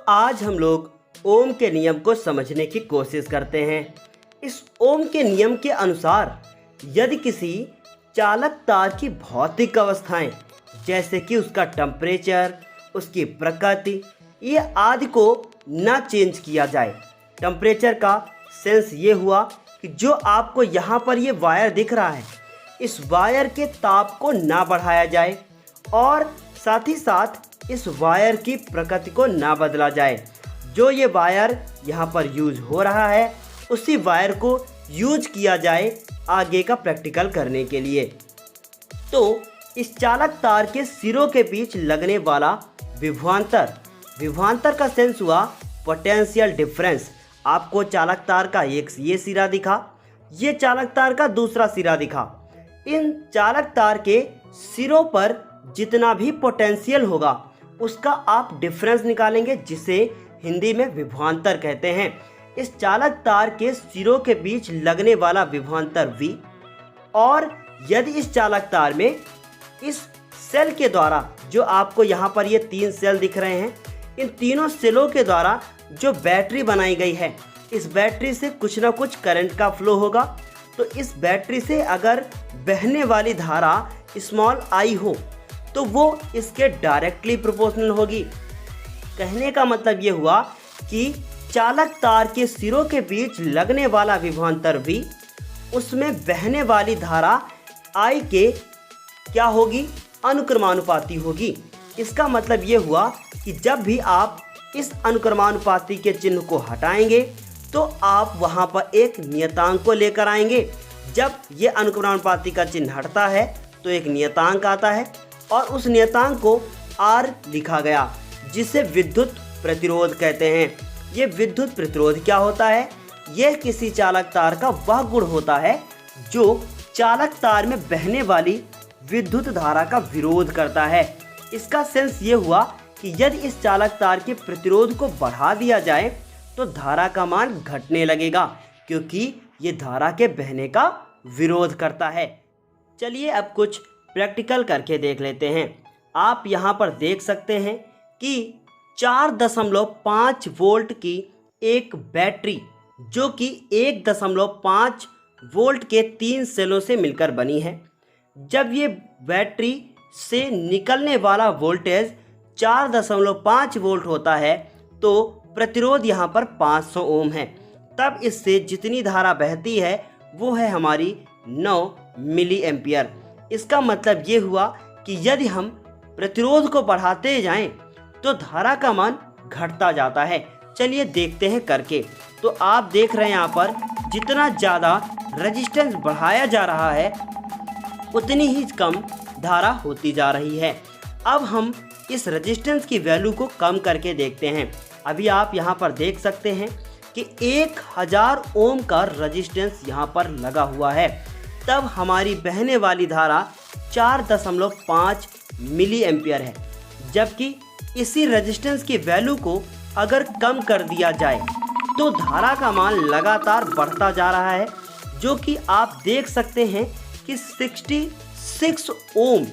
आज हम लोग ओम के नियम को समझने की कोशिश करते हैं। इस ओम के नियम के अनुसार यदि किसी चालक तार की भौतिक अवस्थाएं जैसे कि उसका टेम्परेचर, उसकी प्रकृति, ये आदि को ना चेंज किया जाए। टेम्परेचर का सेंस ये हुआ कि जो आपको यहाँ पर ये वायर दिख रहा है, इस वायर के ताप को ना बढ़ाया जाए और साथ ही साथ इस वायर की प्रकृति को ना बदला जाए। जो ये वायर यहाँ पर यूज हो रहा है उसी वायर को यूज किया जाए आगे का प्रैक्टिकल करने के लिए। तो इस चालक तार के सिरों के बीच लगने वाला विभवांतर का सेंस हुआ पोटेंशियल डिफरेंस। आपको चालक तार का एक ये सिरा दिखा, ये चालक तार का दूसरा सिरा दिखा। इन चालक तार के सिरों पर जितना भी पोटेंशियल होगा उसका आप डिफरेंस निकालेंगे, जिसे हिंदी में विभवांतर कहते हैं। इस चालक तार के सिरों के बीच लगने वाला विभवांतर V, और यदि इस चालक तार में इस सेल के द्वारा, जो आपको यहाँ पर ये 3 सेल दिख रहे हैं, इन तीनों सेलों के द्वारा जो बैटरी बनाई गई है, इस बैटरी से कुछ ना कुछ करंट का फ्लो होगा। तो इस बैटरी से अगर बहने वाली धारा स्मॉल आई हो तो वो इसके डायरेक्टली प्रोपोर्शनल होगी। कहने का मतलब ये हुआ कि चालक तार के सिरों के बीच लगने वाला विभवांतर V, उसमें बहने वाली धारा I के क्या होगी, अनुक्रमानुपाती होगी। इसका मतलब ये हुआ कि जब भी आप इस अनुक्रमानुपाती के चिन्ह को हटाएंगे तो आप वहाँ पर एक नियतांक को लेकर आएंगे। जब ये अनुक्रमानुपाती का चिन्ह हटता है तो एक नियतांक आता है और उस नियतांक को R लिखा गया, जिसे विद्युत प्रतिरोध कहते हैं। ये विद्युत प्रतिरोध क्या होता है? यह किसी चालक तार का वह गुण होता है जो चालक तार में बहने वाली विद्युत धारा का विरोध करता है। इसका सेंस ये हुआ कि यदि इस चालक तार के प्रतिरोध को बढ़ा दिया जाए तो धारा का मान घटने लगेगा, क्योंकि ये धारा के बहने का विरोध करता है। चलिए अब कुछ प्रैक्टिकल करके देख लेते हैं। आप यहाँ पर देख सकते हैं कि 4.5 वोल्ट की एक बैटरी, जो कि 1.5 वोल्ट के 3 सेलों से मिलकर बनी है। जब ये बैटरी से निकलने वाला वोल्टेज 4.5 वोल्ट होता है तो प्रतिरोध यहाँ पर 500 ओम है। तब इससे जितनी धारा बहती है वो है हमारी 9 मिली एम्पियर। इसका मतलब ये हुआ कि यदि हम प्रतिरोध को बढ़ाते जाएं तो धारा का मान घटता जाता है। चलिए देखते हैं करके। तो आप देख रहे हैं यहाँ पर जितना ज़्यादा रेजिस्टेंस बढ़ाया जा रहा है उतनी ही कम धारा होती जा रही है। अब हम इस रेजिस्टेंस की वैल्यू को कम करके देखते हैं। अभी आप यहाँ पर देख सकते हैं कि 1000 ओम का रेजिस्टेंस यहाँ पर लगा हुआ है। तब हमारी बहने वाली धारा 4.5 मिली एम्पियर है। जबकि इसी रेजिस्टेंस की वैल्यू को अगर कम कर दिया जाए तो धारा का मान लगातार बढ़ता जा रहा है, जो कि आप देख सकते हैं कि 66 ओम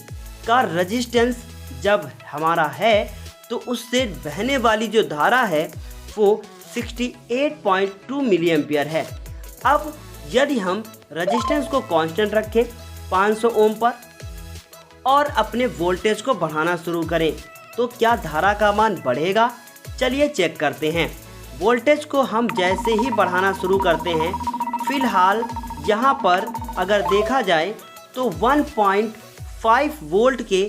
का रेजिस्टेंस जब हमारा है तो उससे बहने वाली जो धारा है वो 68.2 मिली एम्पियर है। अब यदि हम रेजिस्टेंस को कांस्टेंट रखें 500 ओम पर और अपने वोल्टेज को बढ़ाना शुरू करें तो क्या धारा का मान बढ़ेगा? चलिए चेक करते हैं। वोल्टेज को हम जैसे ही बढ़ाना शुरू करते हैं, फिलहाल यहाँ पर अगर देखा जाए तो 1.5 वोल्ट के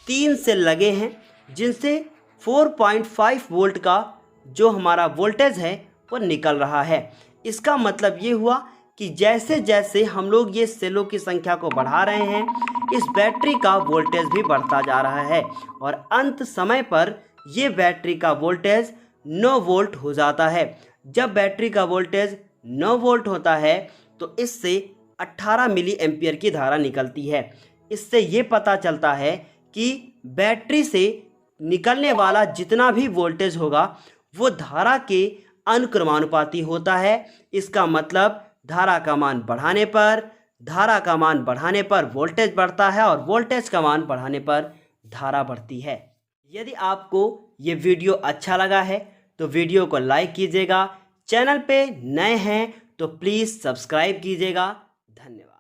3 सेल लगे हैं, जिनसे 4.5 वोल्ट का जो हमारा वोल्टेज है वो निकल रहा है। इसका मतलब ये हुआ कि जैसे जैसे हम लोग ये सेलों की संख्या को बढ़ा रहे हैं, इस बैटरी का वोल्टेज भी बढ़ता जा रहा है और अंत समय पर ये बैटरी का वोल्टेज 9 वोल्ट हो जाता है। जब बैटरी का वोल्टेज 9 वोल्ट होता है तो इससे 18 मिली एम्पियर की धारा निकलती है। इससे ये पता चलता है कि बैटरी से निकलने वाला जितना भी वोल्टेज होगा वो धारा के अनुक्रमानुपाती होता है। इसका मतलब धारा का मान बढ़ाने पर वोल्टेज बढ़ता है और वोल्टेज का मान बढ़ाने पर धारा बढ़ती है। यदि आपको ये वीडियो अच्छा लगा है तो वीडियो को लाइक कीजिएगा। चैनल पे नए हैं तो प्लीज़ सब्सक्राइब कीजिएगा। धन्यवाद।